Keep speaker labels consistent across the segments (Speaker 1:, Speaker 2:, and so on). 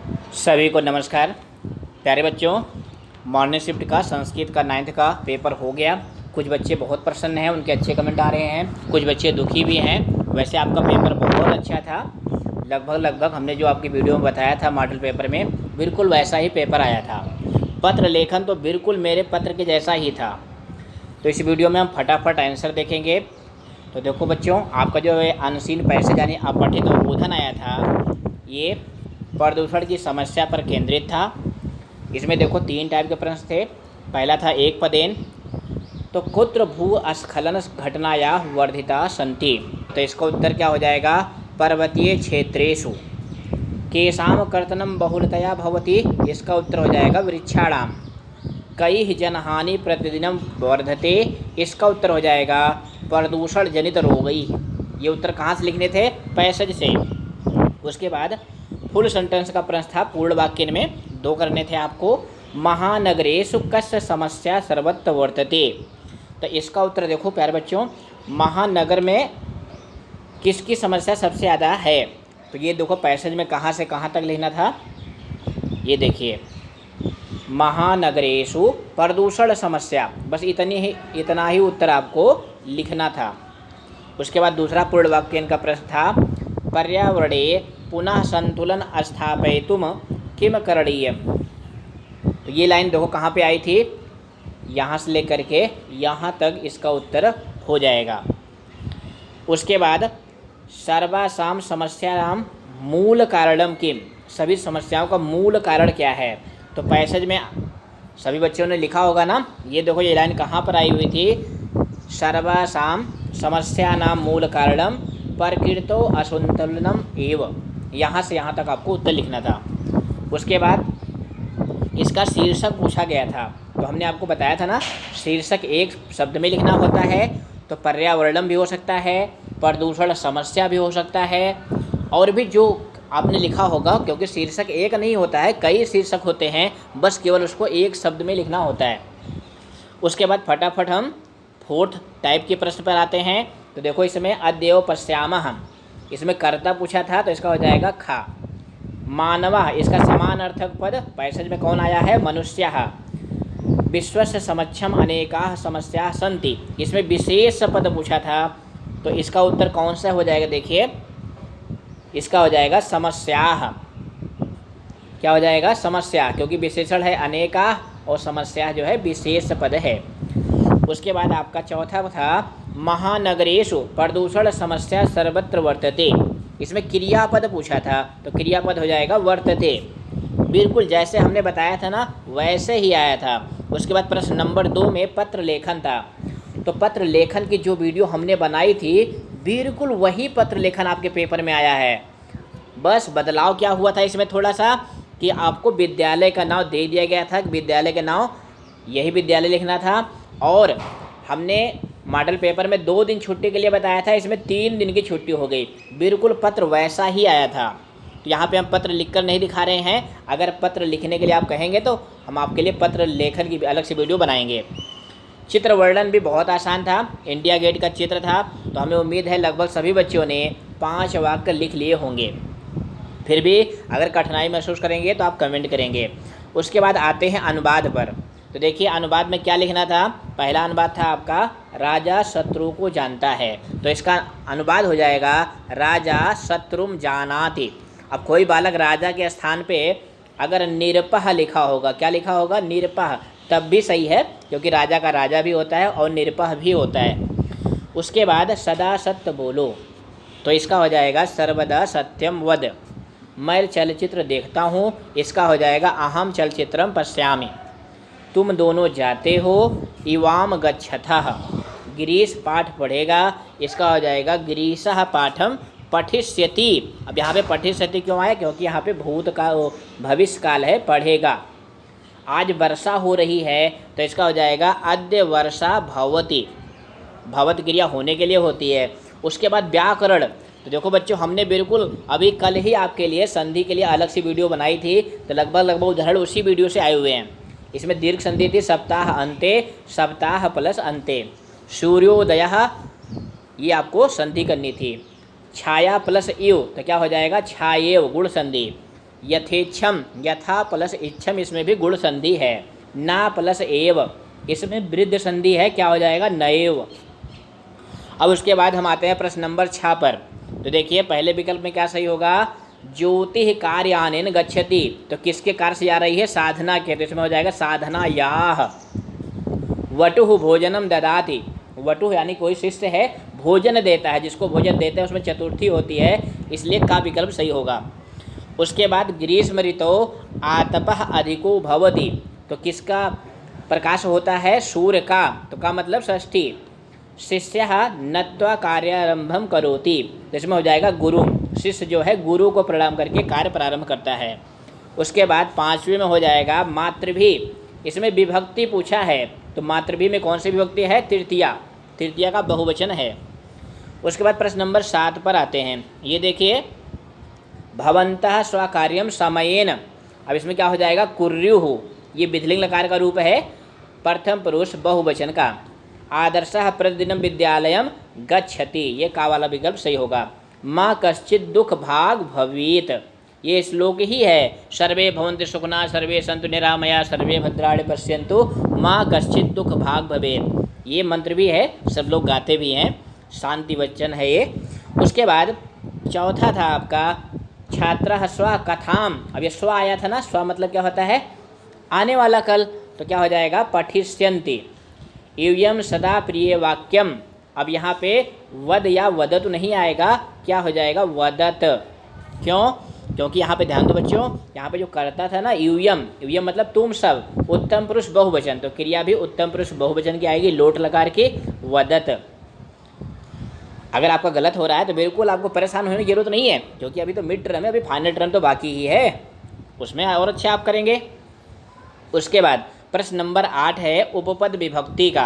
Speaker 1: सभी को नमस्कार। प्यारे बच्चों, मॉर्निंग शिफ्ट का संस्कृत का 9th का पेपर हो गया। कुछ बच्चे बहुत प्रसन्न हैं, उनके अच्छे कमेंट आ रहे हैं, कुछ बच्चे दुखी भी हैं। वैसे आपका पेपर बहुत अच्छा था। लगभग हमने जो आपकी वीडियो में बताया था मॉडल पेपर में, बिल्कुल वैसा ही पेपर आया था। पत्र लेखन तो बिल्कुल मेरे पत्र के जैसा ही था। तो इस वीडियो में हम फटाफट आंसर देखेंगे। तो देखो बच्चों, आपका जो अनसीन पैसेज यानी अपठित उद्बोधन आया था, ये प्रदूषण की समस्या पर केंद्रित था। इसमें देखो 3 टाइप के प्रश्न थे। पहला था एक पदेन, तो कुत्र भूस्खलन घटनाया वर्धिता सन्ति। तो इसका उत्तर क्या हो जाएगा? पर्वतीय क्षेत्रेषु। केशाम कर्तनम बहुलतया भवति। इसका उत्तर हो जाएगा वृक्षाणाम। कई जनहानि प्रतिदिनम वर्धते। इसका उत्तर हो जाएगा प्रदूषण जनित रोगई। ये उत्तर कहाँ से लिखने थे? पैसेज से। उसके बाद फुल सेंटेंस का प्रश्न था, पूर्ण वाक्य में 2 करने थे आपको। महानगरेषु कस्य समस्या सर्वत्र वर्तते। तो इसका उत्तर देखो प्यारे बच्चों, महानगर में किसकी समस्या सबसे ज़्यादा है? तो ये देखो पैसेज में कहाँ से कहाँ तक लिखना था, ये देखिए, महानगरेषु प्रदूषण समस्या, बस इतना ही उत्तर आपको लिखना था। उसके बाद दूसरा पूर्ण वाक्य का प्रश्न था, पर्यावरणे पुनः संतुलन स्थापयितुम किम करणीयम। तो ये लाइन देखो कहाँ पे आई थी, यहाँ से लेकर के यहाँ तक इसका उत्तर हो जाएगा। उसके बाद सर्वासाम समस्यानां मूल कारणम किम। सभी समस्याओं का मूल कारण क्या है? तो पैसेज में सभी बच्चों ने लिखा होगा ना। ये देखो ये लाइन कहाँ पर आई हुई थी, सर्वासाम समस्यानां मूल कारणम प्रकृतो असंतुलनम एव। यहाँ से यहाँ तक आपको उत्तर लिखना था। उसके बाद इसका शीर्षक पूछा गया था। तो हमने आपको बताया था ना, शीर्षक एक शब्द में लिखना होता है। तो पर्यावरणम भी हो सकता है, प्रदूषण समस्या भी हो सकता है, और भी जो आपने लिखा होगा, क्योंकि शीर्षक एक नहीं होता है, कई शीर्षक होते हैं, बस केवल उसको एक शब्द में लिखना होता है। उसके बाद फटाफट हम 4th टाइप के प्रश्न पर आते हैं। तो देखो इसमें अद्येव पश्यामः, इसमें कर्ता पूछा था, तो इसका हो जाएगा खा। मानवः, इसका समान अर्थक पद पैसेज में कौन आया है? मनुष्यः। विश्वस्य समक्षम अनेकाः समस्याः सन्ति, इसमें विशेष पद पूछा था, तो इसका उत्तर कौन सा हो जाएगा? देखिए, इसका हो जाएगा समस्याः। क्या हो जाएगा? समस्या, क्योंकि विशेषण है अनेकाः और समस्या जो है विशेष पद है। उसके बाद आपका चौथा था, महानगरेषु प्रदूषण समस्या सर्वत्र वर्तते। इसमें क्रियापद पूछा था, तो क्रियापद हो जाएगा वर्तते। बिल्कुल जैसे हमने बताया था ना, वैसे ही आया था। उसके बाद प्रश्न नंबर 2 में पत्र लेखन था। तो पत्र लेखन की जो वीडियो हमने बनाई थी, बिल्कुल वही पत्र लेखन आपके पेपर में आया है। बस बदलाव क्या हुआ था इसमें थोड़ा सा, कि आपको विद्यालय का नाम दे दिया गया था, विद्यालय के नाम यही विद्यालय लिखना था। और हमने मॉडल पेपर में 2 दिन छुट्टी के लिए बताया था, इसमें 3 दिन की छुट्टी हो गई। बिल्कुल पत्र वैसा ही आया था। तो यहाँ पे हम पत्र लिखकर नहीं दिखा रहे हैं। अगर पत्र लिखने के लिए आप कहेंगे तो हम आपके लिए पत्र लेखन की अलग से वीडियो बनाएंगे। चित्र वर्णन भी बहुत आसान था, इंडिया गेट का चित्र था। तो हमें उम्मीद है लगभग सभी बच्चों ने 5 वाक्य लिख लिए होंगे। फिर भी अगर कठिनाई महसूस करेंगे तो आप कमेंट करेंगे। उसके बाद आते हैं अनुवाद पर। तो देखिए अनुवाद में क्या लिखना था। पहला अनुवाद था आपका, राजा शत्रु को जानता है। तो इसका अनुवाद हो जाएगा, राजा शत्रुम जानाति। अब कोई बालक राजा के स्थान पे अगर निरपह लिखा होगा, क्या लिखा होगा? निरपह, तब भी सही है, क्योंकि राजा का राजा भी होता है और निरपह भी होता है। उसके बाद सदा सत्य बोलो, तो इसका हो जाएगा सर्वदा सत्यम वद। मैं चलचित्र देखता हूँ, इसका हो जाएगा अहम चलचित्रम पश्यामि। तुम दोनों जाते हो, इवाम गच्छतः। गिरीश पाठ पढ़ेगा, इसका हो जाएगा गिरीशः पाठम पठिष्यति। अब यहाँ पे पठिष्यति क्यों आया? क्योंकि यहाँ पे भूत का भविष्य काल है, पढ़ेगा। आज वर्षा हो रही है, तो इसका हो जाएगा अद्य वर्षा भवति। भवत क्रिया होने के लिए होती है। उसके बाद व्याकरण। तो देखो बच्चों, हमने बिल्कुल अभी कल ही आपके लिए संधि के लिए अलग सी वीडियो बनाई थी। तो लगभग उदाहरण उसी वीडियो से आए हुए हैं। इसमें दीर्घ संधि थी सप्ताह अंते, सप्ताह प्लस अंते। सूर्योदय, ये आपको संधि करनी थी। छाया प्लस इव, तो क्या हो जाएगा? छायेव, गुण संधि। यथेच्छम, यथा प्लस इच्छम, इसमें भी गुण संधि है। ना प्लस एव, इसमें वृद्ध संधि है, क्या हो जाएगा, नएव। अब उसके बाद हम आते हैं प्रश्न नंबर 6 पर। तो देखिए पहले विकल्प में क्या सही होगा, ज्योति कार्यानेन गच्छति, तो किसके कार्य से जा रही है, साधना के, तो इसमें हो जाएगा साधना याह। वटुः भोजनम ददाति, वटुः यानी कोई शिष्य है, भोजन देता है, जिसको भोजन देते हैं उसमें चतुर्थी होती है, इसलिए का विकल्प सही होगा। उसके बाद ग्रीष्म ऋतौ आतपः अधिको भवति, तो किसका प्रकाश होता है, सूर्य का, तो का मतलब षष्ठी। शिष्यः नत्वा कार्यारंभम करोति, तो इसमें हो जाएगा गुरु, शिष्य जो है गुरु को प्रणाम करके कार्य प्रारंभ करता है। उसके बाद 5वीं में हो जाएगा मातृभी, इसमें विभक्ति पूछा है, तो मातृभी में कौन सी विभक्ति है, तृतीया, तृतीया का बहुवचन है। उसके बाद प्रश्न नंबर 7 पर आते हैं। ये देखिए भवन्तः स्वकार्यम समयेन, अब इसमें क्या हो जाएगा, कुर्युः, ये विधिलिंग लकार का रूप है, प्रथम पुरुष बहुवचन का। आदर्शः प्रतिदिनं विद्यालयम गच्छति, ये का वाला विकल्प सही होगा। माँ कश्चित दुख भाग भवेत, ये श्लोक ही है, सर्वे भवन्तु सुखिनः सर्वे सन्तु निरामया सर्वे भद्राणि पश्यन्तु माँ कश्चित दुख भाग भवेत, ये मंत्र भी है, सब लोग गाते भी हैं, शांति वचन है ये। उसके बाद चौथा था आपका छात्रः स्व कथाम, अब ये स्व आया था ना, स्व मतलब क्या होता है, आने वाला कल, तो क्या हो जाएगा, पठिष्यन्ति। इयं सदा प्रिय वाक्यम, अब यहाँ पे वद या वदत नहीं आएगा, क्या हो जाएगा, वदत। क्यों, क्योंकि यहाँ पे ध्यान दो बच्चों, यहाँ पे जो करता था ना यूयम, यूयम मतलब तुम सब, उत्तम पुरुष बहुवचन, तो क्रिया भी उत्तम पुरुष बहुवचन की आएगी, लोट लकार के वदत। अगर आपका गलत हो रहा है तो बिल्कुल आपको परेशान होने की जरूरत नहीं है, क्योंकि अभी तो मिड टर्म है, अभी फाइनल टर्म तो बाकी ही है, उसमें और अच्छा आप करेंगे। उसके बाद प्रश्न नंबर 8 है उपपद विभक्ति का।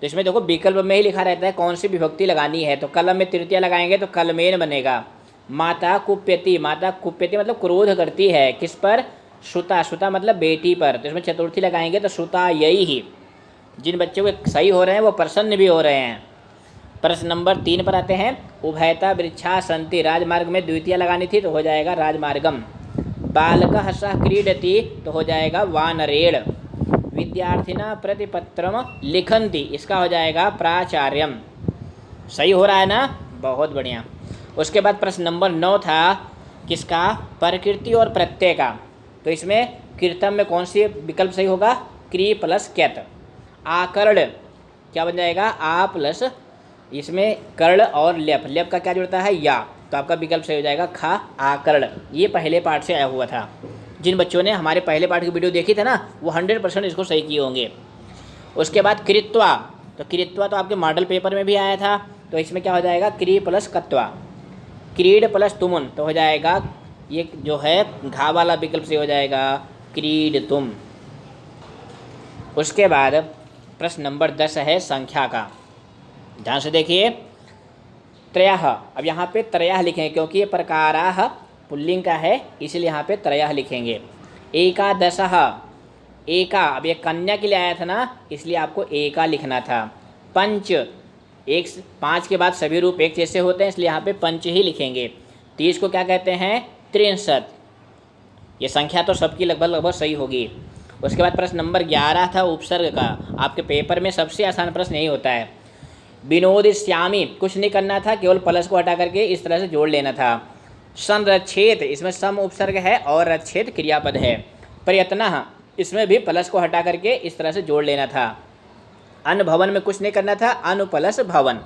Speaker 1: तो इसमें देखो विकल्प में ही लिखा रहता है कौन सी विभक्ति लगानी है, तो कलम में तृतीया लगाएंगे तो कलमेन बनेगा। माता कुप्यति, माता कुप्यति मतलब क्रोध करती है, किस पर, श्रुता, श्रुता मतलब बेटी पर, तो इसमें चतुर्थी लगाएंगे तो श्रुता यही ही। जिन बच्चों के सही हो रहे हैं वो प्रसन्न भी हो रहे हैं। प्रश्न नंबर 3 पर आते हैं। उभयता वृक्षा सन्ति, राजमार्ग में द्वितीय लगानी थी तो हो जाएगा राजमार्गम। बालकः सह क्रीडति तो हो जाएगा वानरेण। विद्यार्थिना प्रतिपत्रम लिखन्ति, इसका हो जाएगा प्राचार्यम। सही हो रहा है ना, बहुत बढ़िया। उसके बाद प्रश्न नंबर 9 था किसका, प्रकृति और प्रत्यय का। तो इसमें कृतम में कौन सी विकल्प सही होगा, क्री प्लस क्यत। आकर्ण क्या बन जाएगा, आ प्लस, इसमें कर्ण और लेप, लेप का क्या जुड़ता है, या, तो आपका विकल्प सही हो जाएगा खा, आकर्ण। ये पहले पार्ट से आया हुआ था, जिन बच्चों ने हमारे पहले पार्ट की वीडियो देखी थी ना वो 100% इसको सही किए होंगे। उसके बाद कृत्वा, तो कृत्वा तो आपके मॉडल पेपर में भी आया था, तो इसमें क्या हो जाएगा, क्री प्लस कत्वा। क्रीड प्लस तुमुन तो हो जाएगा, ये जो है घा वाला विकल्प से हो जाएगा क्रीड तुम। उसके बाद प्रश्न नंबर 10 है संख्या का, ध्यान से देखिए। त्रयः, अब यहाँ पे त्रयः लिखेंगे क्योंकि ये प्रकाराः पुल्लिंग का है, इसलिए यहाँ पे त्रयः लिखेंगे। एकादशः, एका, अब ये कन्या के लिए आया था ना, इसलिए आपको एका लिखना था। पंच, एक 5 के बाद सभी रूप एक जैसे होते हैं, इसलिए यहाँ पे पंच ही लिखेंगे। 30 को क्या कहते हैं, 63। ये संख्या तो सबकी लगभग सही होगी। उसके बाद प्रश्न नंबर 11 था उपसर्ग का, आपके पेपर में सबसे आसान प्रश्न यही होता है। विनोदिष्यामि, कुछ नहीं करना था, केवल प्लस को हटा करके इस तरह से जोड़ लेना था। संरक्षेत, इसमें सम उपसर्ग है और रक्षेत क्रियापद है। प्रयत्नः, इसमें भी प्लस को हटा करके इस तरह से जोड़ लेना था। अनभवन में कुछ नहीं करना था, अनु प्लस भवन।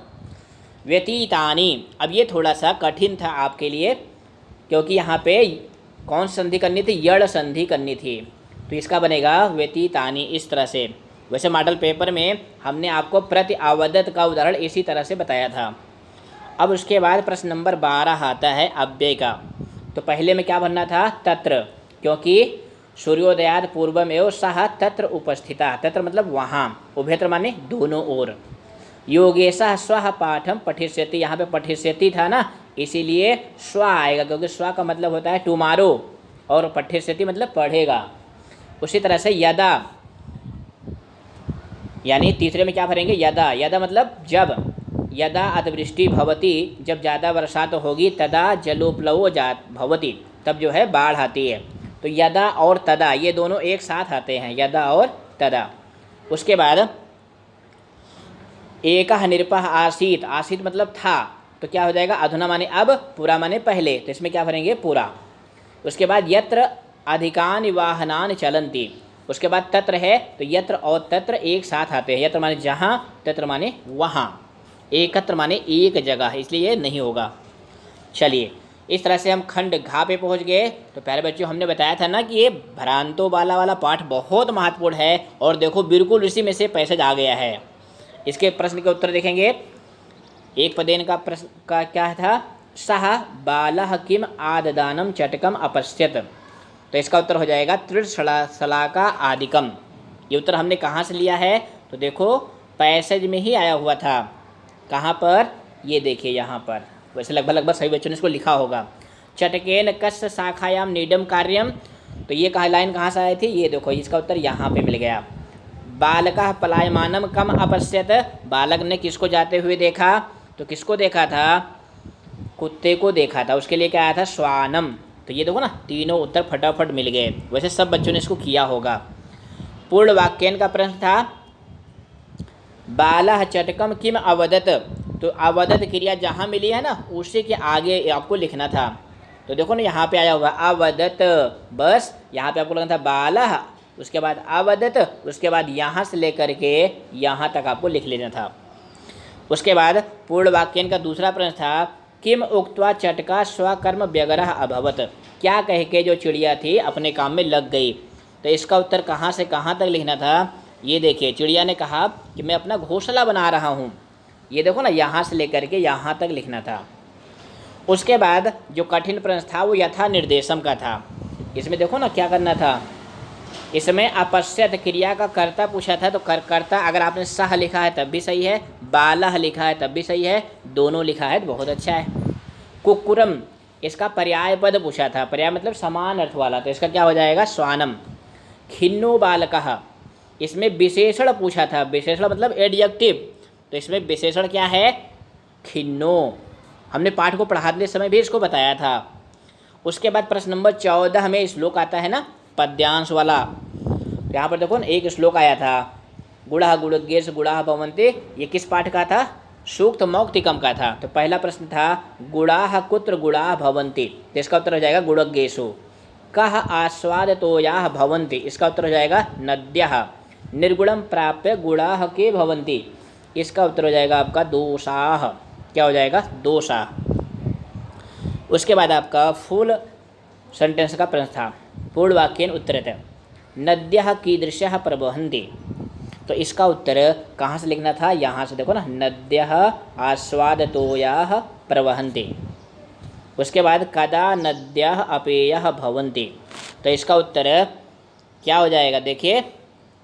Speaker 1: व्यतीतानि, अब ये थोड़ा सा कठिन था आपके लिए, क्योंकि यहाँ पे कौन संधि करनी थी, यड़ संधि करनी थी, तो इसका बनेगा व्यतीतानि इस तरह से। वैसे मॉडल पेपर में हमने आपको प्रति आवदत का उदाहरण इसी तरह से बताया था। अब उसके बाद प्रश्न नंबर 12 आता है अव्यय का। तो पहले में क्या बनना था, तत्र, क्योंकि सूर्योदयाद पूर्वमेव सह तत्र उपस्थिता, तत्र मतलब वहाँ, उभयत्र माने दोनों ओर। योगेशः स्वः पाठम पठिष्यति, यहाँ पे पठिष्यति था ना, इसीलिए स्व आएगा, क्योंकि स्व का मतलब होता है टुमारो और पठिष्यति मतलब पढ़ेगा। उसी तरह से यदा, यानी तीसरे में क्या भरेंगे, यदा, यदा मतलब जब, यदा अतिवृष्टि भवति, जब ज़्यादा बरसात होगी, तदा जलोप्लवो जात भवति, तब जो है बाढ़ आती है। तो यदा और तदा ये दोनों एक साथ आते हैं, यदा और तदा। उसके बाद एकः निरपः आसीत, आसीत मतलब था, तो क्या हो जाएगा अधुना माने अब, पुरा माने पहले, तो इसमें क्या भरेंगे पुरा। उसके बाद यत्र अधिकानि वाहनानि चलन्ति, उसके बाद तत्र है तो यत्र और तत्र एक साथ आते हैं, यत्र माने जहाँ, तत्र माने वहाँ, एकत्र माने एक जगह, इसलिए ये नहीं होगा। चलिए इस तरह से हम खंड घा पे पहुँच गए। तो प्यारे बच्चों हमने बताया था ना कि ये भ्रांतो बाला वाला पाठ बहुत महत्वपूर्ण है, और देखो बिल्कुल इसी में से पैसेज आ गया है। इसके प्रश्न के उत्तर देखेंगे। एक पदेन का प्रश्न का क्या था, सह बालः किम आददानम चटकम अपश्यत, तो इसका उत्तर हो जाएगा त्रिशलाका आदिकम। ये उत्तर हमने कहाँ से लिया है, तो देखो पैसेज में ही आया हुआ था। कहाँ पर, ये देखिए यहाँ पर, वैसे लगभग सभी बच्चों ने इसको लिखा होगा। चटकेन कस्य शाखायाम नीडम कार्यम, तो ये कहा लाइन कहाँ से आई थी, ये देखो इसका उत्तर यहाँ पे मिल गया। बालकः पलायमानम कम अपश्यत, बालक ने किसको जाते हुए देखा, तो किसको देखा था, कुत्ते को देखा था, उसके लिए क्या आया था श्वानम। तो ये देखो ना तीनों उत्तर फटाफट मिल गए, वैसे सब बच्चों ने इसको किया होगा। पूर्ण वाक्यन का प्रश्न था बालः चटकम किम अवदत, तो अवदत क्रिया जहाँ मिली है ना उसी के आगे आपको लिखना था। तो देखो ना यहाँ पे आया हुआ अवदत, बस यहाँ पे आपको लगना था बालः, उसके बाद अवदत, उसके बाद यहाँ से लेकर के यहाँ तक आपको लिख लेना था। उसके बाद पूर्ण वाक्यन का दूसरा प्रश्न था किम उक्त्वा चटका स्वकर्म व्यग्रह अभवत, क्या कह के जो चिड़िया थी अपने काम में लग गई। तो इसका उत्तर कहाँ से कहाँ तक लिखना था, ये देखिए चिड़िया ने कहा कि मैं अपना घोंसला बना रहा हूँ, ये देखो ना यहाँ से लेकर के यहाँ तक लिखना था। उसके बाद जो कठिन प्रश्न था वो यथा निर्देशम का था। इसमें देखो ना क्या करना था, इसमें अपश्यत क्रिया का कर्ता पूछा था, तो कर्ता अगर आपने सह लिखा है तब भी सही है, बालह लिखा है तब भी सही है, दोनों लिखा है तो बहुत अच्छा है। कुक्कुरम इसका पर्याय पद पूछा था, पर्याय मतलब समान अर्थ वाला, तो इसका क्या हो जाएगा श्वानम। खिन्नो बालकः इसमें विशेषण पूछा था, विशेषण मतलब एडजेक्टिव, तो इसमें विशेषण क्या है खिन्नो, हमने पाठ को पढ़ाते समय भी इसको बताया था। उसके बाद प्रश्न नंबर 14 में श्लोक आता है ना पद्यांश वाला, यहाँ पर देखो ना एक श्लोक आया था गुड़ा गुड़गेश गुड़ा भवन्ते, ये किस पाठ का था, सूक्त मौक्तिकम का था। तो पहला प्रश्न था गुड़ा कुत्र गुड़ा भवन्ति, तो इसका उत्तर हो जाएगा गुड़गेशु। कह आस्वादतोयाः भवन्ति, इसका उत्तर हो जाएगा नद्यः। निर्गुणम प्राप्य गुड़ा के भवन्ति, इसका उत्तर हो जाएगा आपका दोषाः, क्या हो जाएगा दोषाः। उसके बाद आपका फुल सेंटेंस का प्रश्न था पूर्ण वाक्येन उत्तरतः नद्यः कीदृशः प्रवहन्ति, तो इसका उत्तर कहाँ से लिखना था, यहाँ से देखो ना नद्यः आस्वादतोयाः प्रवहन्ति। उसके बाद कदा नद्यः अपेयः भवन्ति, तो इसका उत्तर क्या हो जाएगा, देखिए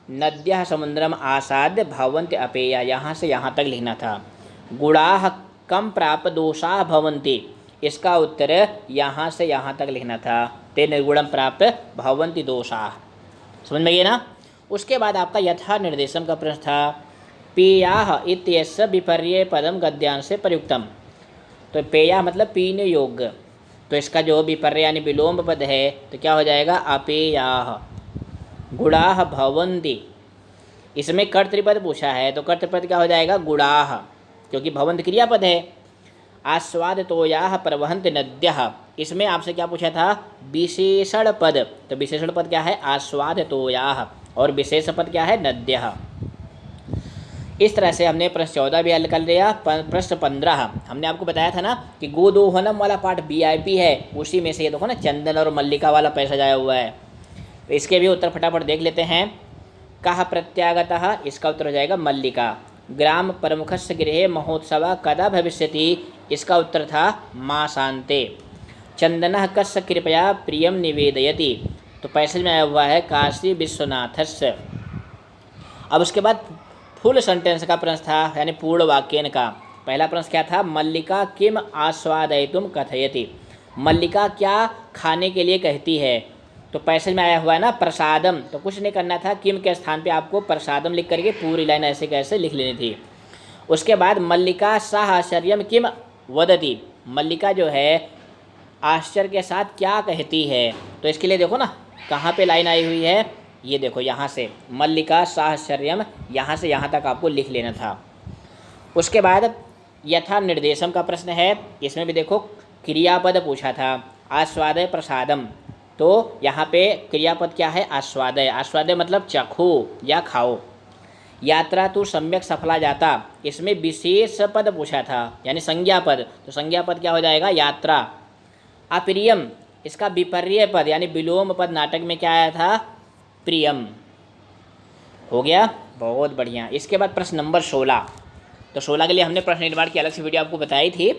Speaker 1: नद्यः समुद्रम आसाद्य भवन्ति अपेया, यहाँ से यहाँ तक लिखना था। गुणाः कम प्राप्त दोषाः भवन्ति, इसका उत्तर यहाँ से यहाँ तक लिखना था। ते निर्गुणम प्राप्त भवन्ति दोषाः, समझ में गए ना। उसके बाद आपका यथा निर्देशम का प्रश्न था पेयाः इत्यस्य विपर्य पदम गद्यांश से प्रयुक्तम, तो पेया मतलब पीने योग्य, तो इसका जो विपर्य यानी विलोम पद है तो क्या हो जाएगा अपेयाः। गुणाः भवन्ति, इसमें कर्तृपद पूछा है तो कर्तृपद क्या हो जाएगा गुणाः, क्योंकि भवन्ति क्रियापद है। आस्वादतोयाः प्रवहन्ति नद्यः, इसमें आपसे क्या पूछा था विशेषण पद, तो विशेषण पद क्या है आस्वादतोयाः, और विशेष पद क्या है नद्यः। इस तरह से हमने प्रश्न 14 भी हल कर लिया। प्रश्न 15 हमने आपको बताया था ना कि गोदोहनम वाला पाठ VIP है, उसी में से ये देखो ना चंदन और मल्लिका वाला पैसा आया हुआ है, तो इसके भी उत्तर फटाफट देख लेते हैं। कः प्रत्यागतः, इसका उत्तर हो जाएगा मल्लिका। ग्राम प्रमुखस्य गृहे महोत्सव कदा भविष्यति, इसका उत्तर था मासान्ते। चंदनः कस्य कृपया प्रियम निवेदयति, तो पैसेज में आया हुआ है काशी विश्वनाथस्य। अब उसके बाद फुल सेंटेंस का प्रश्न था यानी पूर्ण वाक्यन का। पहला प्रश्न क्या था मल्लिका किम आस्वादयितुम कथयति, मल्लिका क्या खाने के लिए कहती है, तो पैसेज में आया हुआ है ना प्रसादम, तो कुछ नहीं करना था, किम के स्थान पे आपको प्रसादम लिख करके पूरी लाइन ऐसे कैसे लिख लेनी थी। उसके बाद मल्लिका सह आश्चर्यम किम वदति, मल्लिका जो है आश्चर्य के साथ क्या कहती है। तो इसके लिए देखो ना कहाँ पे लाइन आई हुई है, ये देखो यहाँ से मल्लिका साहचर्यम, यहाँ से यहाँ तक आपको लिख लेना था। उसके बाद यथा निर्देशम का प्रश्न है, इसमें भी देखो क्रियापद पूछा था, आस्वादय प्रसादम। तो यहाँ पे क्रियापद क्या है, आस्वादय। आस्वादय मतलब चखो या खाओ। यात्रा तो सम्यक सफला जाता, इसमें विशेष पद पूछा था यानी संज्ञा पद, तो संज्ञा पद क्या हो जाएगा, यात्रा। अप्रियम, इसका विपर्य पद यानी विलोम पद नाटक में क्या आया था, प्रियम। हो गया, बहुत बढ़िया। इसके बाद प्रश्न नंबर 16। तो 16 के लिए हमने प्रश्न निर्माण की अलग से वीडियो आपको बताई थी।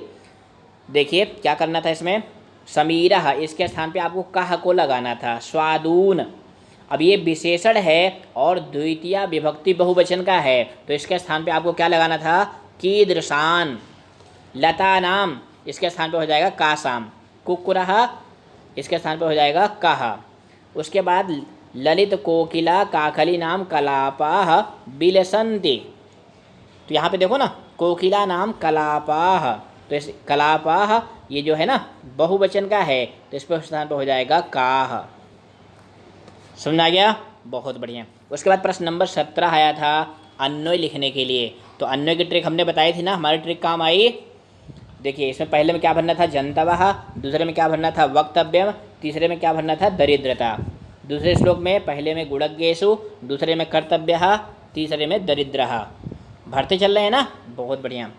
Speaker 1: देखिए क्या करना था इसमें, समीरह, इसके स्थान पे आपको कह को लगाना था। स्वादून, अब ये विशेषण है और द्वितीय विभक्ति बहुवचन का है, तो इसके स्थान पे आपको क्या लगाना था, कीदृशान। लता नाम, इसके स्थान पे हो जाएगा कासाम। कुकुरः, इसके स्थान पे हो जाएगा कहा। उसके बाद ललित कोकिला काकली नाम कलापाह बिलसन्ति। तो यहाँ पे देखो ना कोकिला नाम कलापाह, तो इस कलापाह ये जो है ना बहुवचन का है, तो इस पर स्थान पर हो जाएगा काह। समझ आ गया, बहुत बढ़िया। उसके बाद प्रश्न नंबर 17 आया था अन्वय लिखने के लिए। तो अन्वय की ट्रिक हमने बताई थी ना, हमारी ट्रिक काम आई। देखिए इसमें पहले में क्या भरना था, जंतवः, दूसरे में क्या भरना था, वक्तव्यम, तीसरे में क्या भरना था, दरिद्रता। दूसरे श्लोक में पहले में गुणज्ञेषु, दूसरे में कर्तव्यः, तीसरे में दरिद्रः। भरते चल रहे हैं ना, बहुत बढ़िया।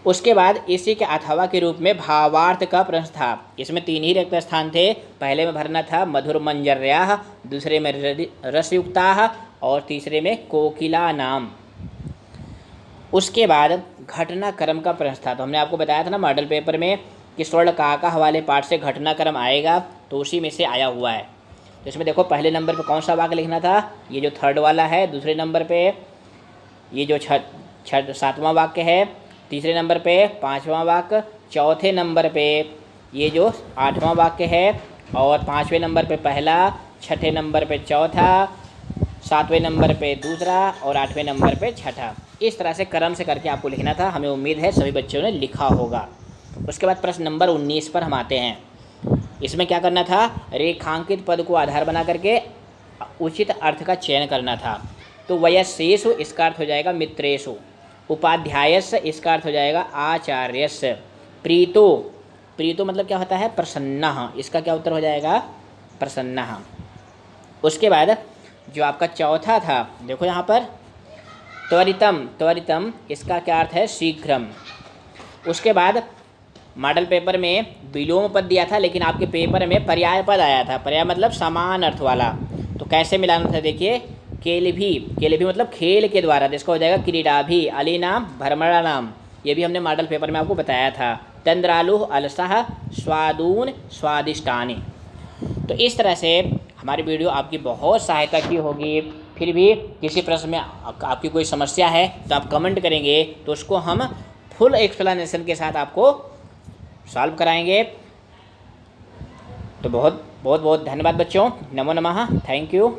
Speaker 1: उसके बाद इसी के अथवा के रूप में भावार्थ का प्रश्न था। इसमें 3 ही रिक्त स्थान थे। पहले में भरना था मधुर मंजर्याः, दूसरे में रसयुक्ताः और तीसरे में कोकिला नाम। उसके बाद घटनाक्रम का प्रश्न था। तो हमने आपको बताया था ना मॉडल पेपर में कि स्वर्ण काका वाले पाठ से घटनाक्रम आएगा, तो उसी में से आया हुआ है। तो इसमें देखो पहले नंबर पे कौन सा वाक्य लिखना था, ये जो 3rd वाला है। दूसरे नंबर पे ये जो 7वां वाक्य है। तीसरे नंबर पे 5वां वाक्य। चौथे नंबर पे ये जो 8वां वाक्य है। और 5वें नंबर पे पहला, 6ठे नंबर पे चौथा, 7वें नंबर पे दूसरा और 8वें नंबर पे छठा। इस तरह से क्रम से करके आपको लिखना था। हमें उम्मीद है सभी बच्चों ने लिखा होगा। उसके बाद प्रश्न नंबर 19 पर हम आते हैं। इसमें क्या करना था, रेखांकित पद को आधार बना करके उचित अर्थ का चयन करना था। तो वयस्येषु, इसका अर्थ हो जाएगा मित्रेषु। उपाध्यायस्य, इसका अर्थ हो जाएगा आचार्यस्य। प्रीतो, प्रीतो मतलब क्या होता है, प्रसन्नः, इसका क्या उत्तर हो जाएगा, प्रसन्नः। उसके बाद जो आपका चौथा था, देखो यहाँ पर त्वरितम, त्वरितम इसका क्या अर्थ है, शीघ्रम। उसके बाद मॉडल पेपर में विलोम पद दिया था, लेकिन आपके पेपर में पर्याय पद आया था। पर्याय मतलब समान अर्थ वाला। तो कैसे मिलाना था, देखिए केलभी, केलभी मतलब खेल के द्वारा, जिसका हो जाएगा क्रीडाभी। अली नाम, भ्रमणा नाम, ये भी हमने मॉडल पेपर में आपको बताया था। तंद्रालु, अलसः, स्वादून, स्वादिष्टानि। तो इस तरह से हमारी वीडियो आपकी बहुत सहायता की होगी। फिर भी किसी प्रश्न में आपकी कोई समस्या है तो आप कमेंट करेंगे, तो उसको हम फुल एक्सप्लेनेशन के साथ आपको सॉल्व कराएंगे। तो बहुत बहुत बहुत धन्यवाद बच्चों। नमो नमः, थैंक यू।